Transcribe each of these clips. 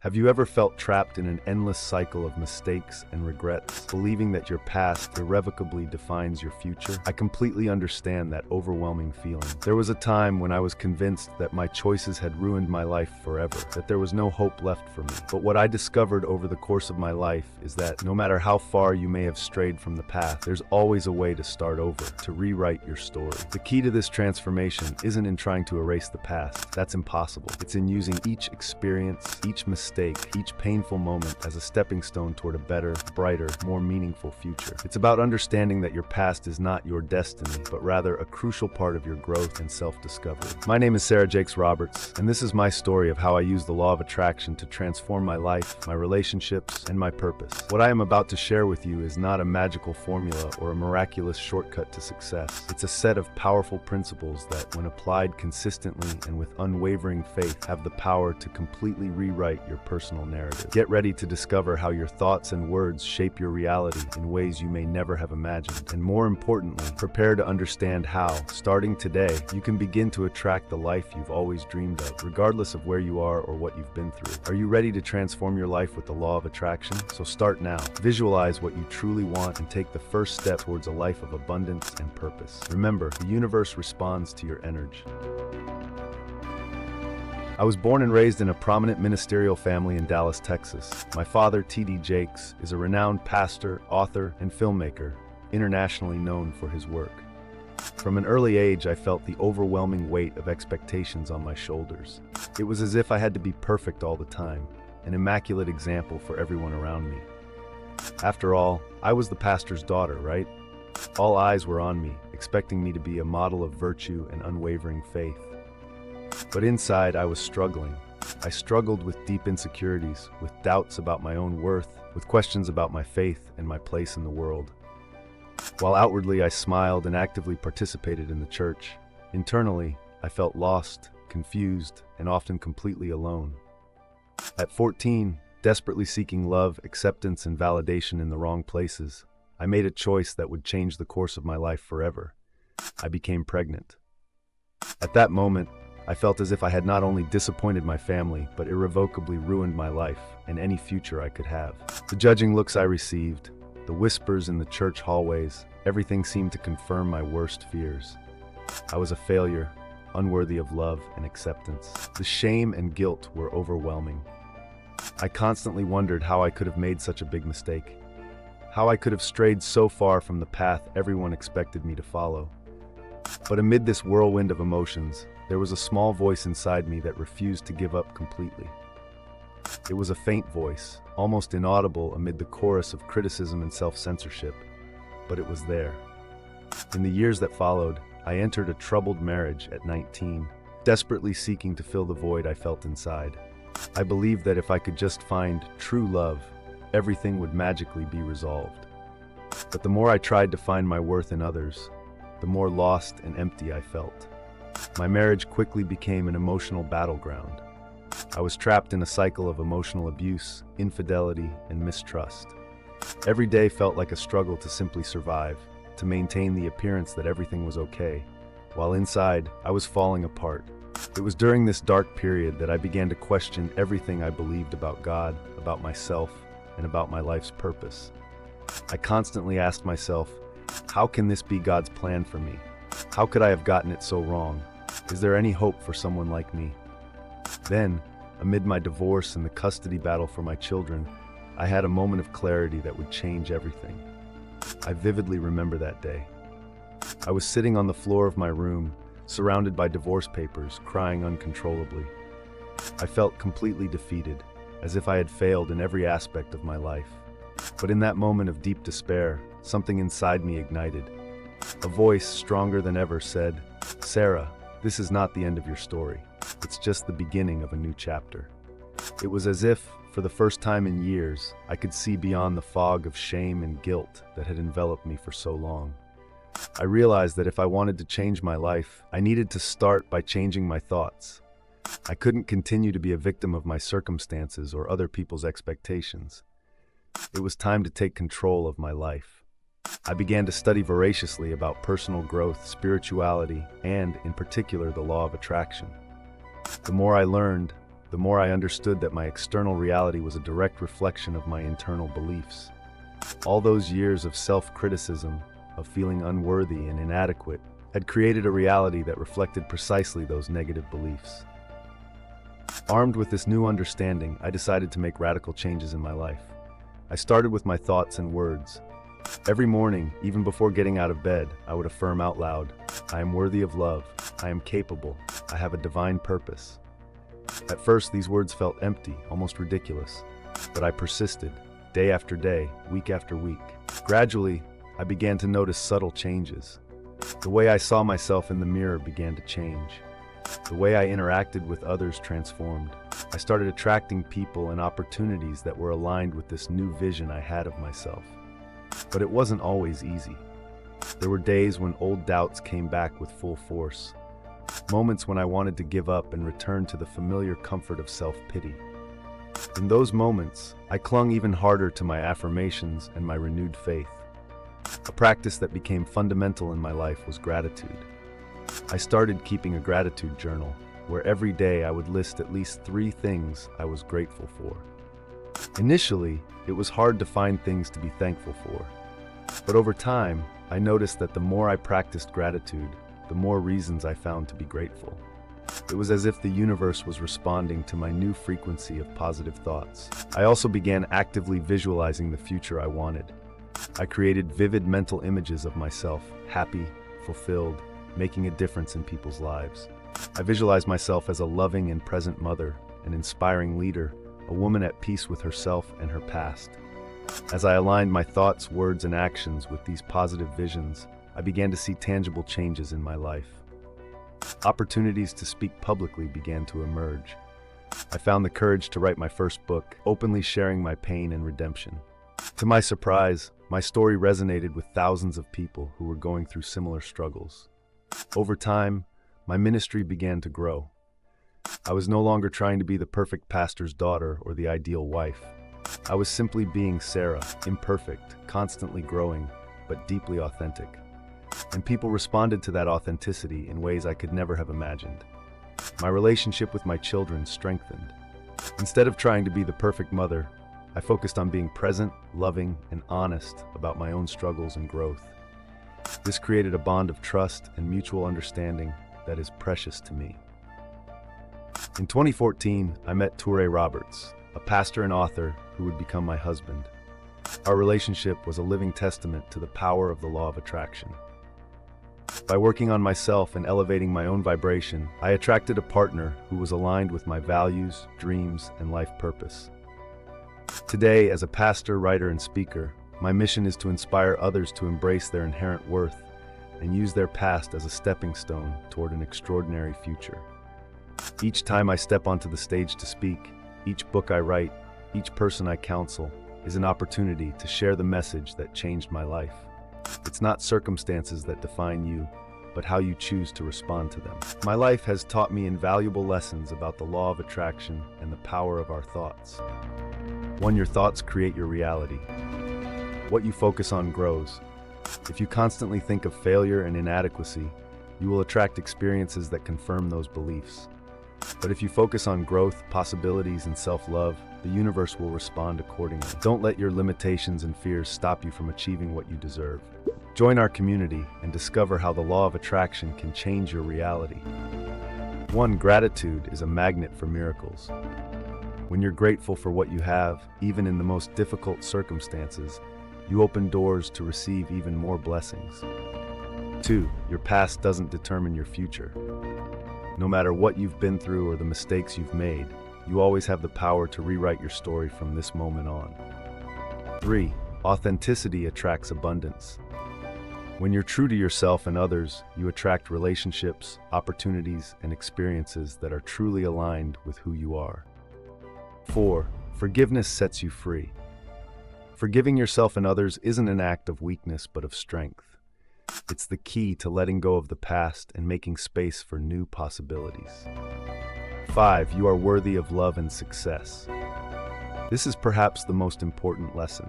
Have you ever felt trapped in an endless cycle of mistakes and regrets, believing that your past irrevocably defines your future? I completely understand that overwhelming feeling. There was a time when I was convinced that my choices had ruined my life forever, that there was no hope left for me. But what I discovered over the course of my life is that no matter how far you may have strayed from the path, there's always a way to start over, to rewrite your story. The key to this transformation isn't in trying to erase the past. That's impossible. It's in using each experience, each mistake, each painful moment as a stepping stone toward a better, brighter, more meaningful future. It's about understanding that your past is not your destiny, but rather a crucial part of your growth and self-discovery. My name is Sarah Jakes Roberts, and this is my story of how I use the law of attraction to transform my life, my relationships, and my purpose. What I am about to share with you is not a magical formula or a miraculous shortcut to success. It's a set of powerful principles that, when applied consistently and with unwavering faith, have the power to completely rewrite your personal narrative. Get ready to discover how your thoughts and words shape your reality in ways you may never have imagined. And more importantly, prepare to understand how, starting today, you can begin to attract the life you've always dreamed of, regardless of where you are or what you've been through. Are you ready to transform your life with the law of attraction? So start now. Visualize what you truly want and take the first step towards a life of abundance and purpose. Remember, the universe responds to your energy. I was born and raised in a prominent ministerial family in Dallas, Texas. My father, T.D. Jakes, is a renowned pastor, author, and filmmaker, internationally known for his work. From an early age, I felt the overwhelming weight of expectations on my shoulders. It was as if I had to be perfect all the time, an immaculate example for everyone around me. After all, I was the pastor's daughter, right? All eyes were on me, expecting me to be a model of virtue and unwavering faith. But inside, I was struggling. I struggled with deep insecurities, with doubts about my own worth, with questions about my faith and my place in the world. While outwardly I smiled and actively participated in the church, internally I felt lost, confused, and often completely alone. At 14, desperately seeking love, acceptance, and validation in the wrong places, I made a choice that would change the course of my life forever. I became pregnant. At that moment, I felt as if I had not only disappointed my family, but irrevocably ruined my life and any future I could have. The judging looks I received, the whispers in the church hallways, everything seemed to confirm my worst fears. I was a failure, unworthy of love and acceptance. The shame and guilt were overwhelming. I constantly wondered how I could have made such a big mistake, how I could have strayed so far from the path everyone expected me to follow. But amid this whirlwind of emotions, there was a small voice inside me that refused to give up completely. It was a faint voice, almost inaudible amid the chorus of criticism and self-censorship, but it was there. In the years that followed, I entered a troubled marriage at 19, desperately seeking to fill the void I felt inside. I believed that if I could just find true love, everything would magically be resolved. But the more I tried to find my worth in others, the more lost and empty I felt. My marriage quickly became an emotional battleground. I was trapped in a cycle of emotional abuse, infidelity, and mistrust. Every day felt like a struggle to simply survive, to maintain the appearance that everything was okay, while inside, I was falling apart. It was during this dark period that I began to question everything I believed about God, about myself, and about my life's purpose. I constantly asked myself, how can this be God's plan for me? How could I have gotten it so wrong? Is there any hope for someone like me? Then, amid my divorce and the custody battle for my children, I had a moment of clarity that would change everything. I vividly remember that day. I was sitting on the floor of my room, surrounded by divorce papers, crying uncontrollably. I felt completely defeated, as if I had failed in every aspect of my life. But in that moment of deep despair, something inside me ignited. A voice, stronger than ever, said, "Sarah, this is not the end of your story. It's just the beginning of a new chapter." It was as if, for the first time in years, I could see beyond the fog of shame and guilt that had enveloped me for so long. I realized that if I wanted to change my life, I needed to start by changing my thoughts. I couldn't continue to be a victim of my circumstances or other people's expectations. It was time to take control of my life. I began to study voraciously about personal growth, spirituality, and, in particular, the law of attraction. The more I learned, the more I understood that my external reality was a direct reflection of my internal beliefs. All those years of self-criticism, of feeling unworthy and inadequate, had created a reality that reflected precisely those negative beliefs. Armed with this new understanding, I decided to make radical changes in my life. I started with my thoughts and words. Every morning, even before getting out of bed, I would affirm out loud, "I am worthy of love. I am capable. I have a divine purpose." At first, these words felt empty, almost ridiculous, but I persisted, day after day, week after week. Gradually, I began to notice subtle changes. The way I saw myself in the mirror began to change. The way I interacted with others transformed. I started attracting people and opportunities that were aligned with this new vision I had of myself. But it wasn't always easy. There were days when old doubts came back with full force. Moments when I wanted to give up and return to the familiar comfort of self-pity. In those moments, I clung even harder to my affirmations and my renewed faith. A practice that became fundamental in my life was gratitude. I started keeping a gratitude journal, where every day I would list at least 3 things I was grateful for. Initially, it was hard to find things to be thankful for. But over time, I noticed that the more I practiced gratitude, the more reasons I found to be grateful. It was as if the universe was responding to my new frequency of positive thoughts. I also began actively visualizing the future I wanted. I created vivid mental images of myself, happy, fulfilled, making a difference in people's lives. I visualized myself as a loving and present mother, an inspiring leader, a woman at peace with herself and her past. As I aligned my thoughts, words, and actions with these positive visions, I began to see tangible changes in my life. Opportunities to speak publicly began to emerge. I found the courage to write my first book, openly sharing my pain and redemption. To my surprise, my story resonated with thousands of people who were going through similar struggles. Over time, my ministry began to grow. I was no longer trying to be the perfect pastor's daughter or the ideal wife. I was simply being Sarah, imperfect, constantly growing, but deeply authentic. And people responded to that authenticity in ways I could never have imagined. My relationship with my children strengthened. Instead of trying to be the perfect mother, I focused on being present, loving, and honest about my own struggles and growth. This created a bond of trust and mutual understanding that is precious to me. In 2014, I met Toure Roberts, a pastor and author who would become my husband. Our relationship was a living testament to the power of the law of attraction. By working on myself and elevating my own vibration, I attracted a partner who was aligned with my values, dreams, and life purpose. Today, as a pastor, writer, and speaker, my mission is to inspire others to embrace their inherent worth and use their past as a stepping stone toward an extraordinary future. Each time I step onto the stage to speak, each book I write, each person I counsel, is an opportunity to share the message that changed my life. It's not circumstances that define you, but how you choose to respond to them. My life has taught me invaluable lessons about the law of attraction and the power of our thoughts. 1. Your thoughts create your reality. What you focus on grows. If you constantly think of failure and inadequacy, you will attract experiences that confirm those beliefs. But if you focus on growth, possibilities, and self-love, the universe will respond accordingly. Don't let your limitations and fears stop you from achieving what you deserve. Join our community and discover how the law of attraction can change your reality. 1. Gratitude is a magnet for miracles. When you're grateful for what you have, even in the most difficult circumstances, you open doors to receive even more blessings. 2. Your past doesn't determine your future. No matter what you've been through or the mistakes you've made, you always have the power to rewrite your story from this moment on. 3. Authenticity attracts abundance. When you're true to yourself and others, you attract relationships, opportunities, and experiences that are truly aligned with who you are. 4. Forgiveness sets you free. Forgiving yourself and others isn't an act of weakness but of strength. It's the key to letting go of the past and making space for new possibilities. 5. You are worthy of love and success. This is perhaps the most important lesson.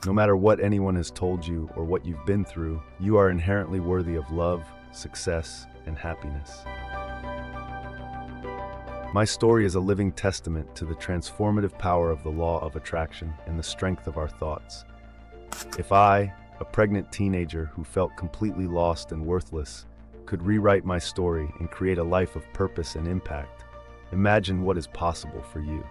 No matter what anyone has told you or what you've been through, you are inherently worthy of love, success, and happiness. My story is a living testament to the transformative power of the law of attraction and the strength of our thoughts. If I, a pregnant teenager who felt completely lost and worthless, could rewrite my story and create a life of purpose and impact, imagine what is possible for you.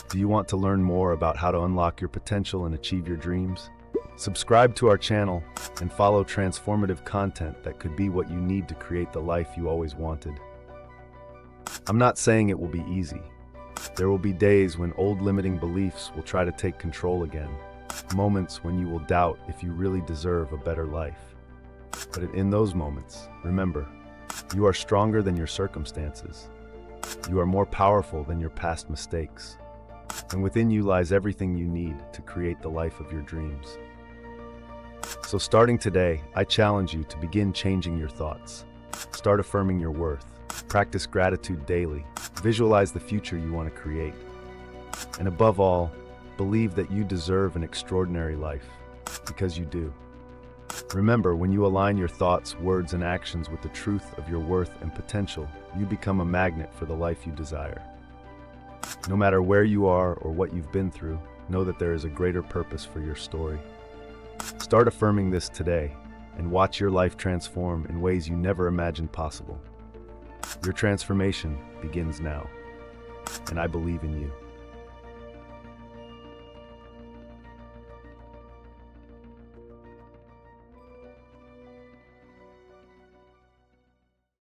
Do you want to learn more about how to unlock your potential and achieve your dreams? Subscribe to our channel and follow transformative content that could be what you need to create the life you always wanted. I'm not saying it will be easy. There will be days when old limiting beliefs will try to take control again, moments when you will doubt if you really deserve a better life. But in those moments, remember, you are stronger than your circumstances. You are more powerful than your past mistakes. And within you lies everything you need to create the life of your dreams. So starting today, I challenge you to begin changing your thoughts. Start affirming your worth. Practice gratitude daily. Visualize the future you want to create. And above all, believe that you deserve an extraordinary life, because you do. Remember, when you align your thoughts, words, and actions with the truth of your worth and potential, you become a magnet for the life you desire. No matter where you are or what you've been through, know that there is a greater purpose for your story. Start affirming this today and watch your life transform in ways you never imagined possible. Your transformation begins now, and I believe in you.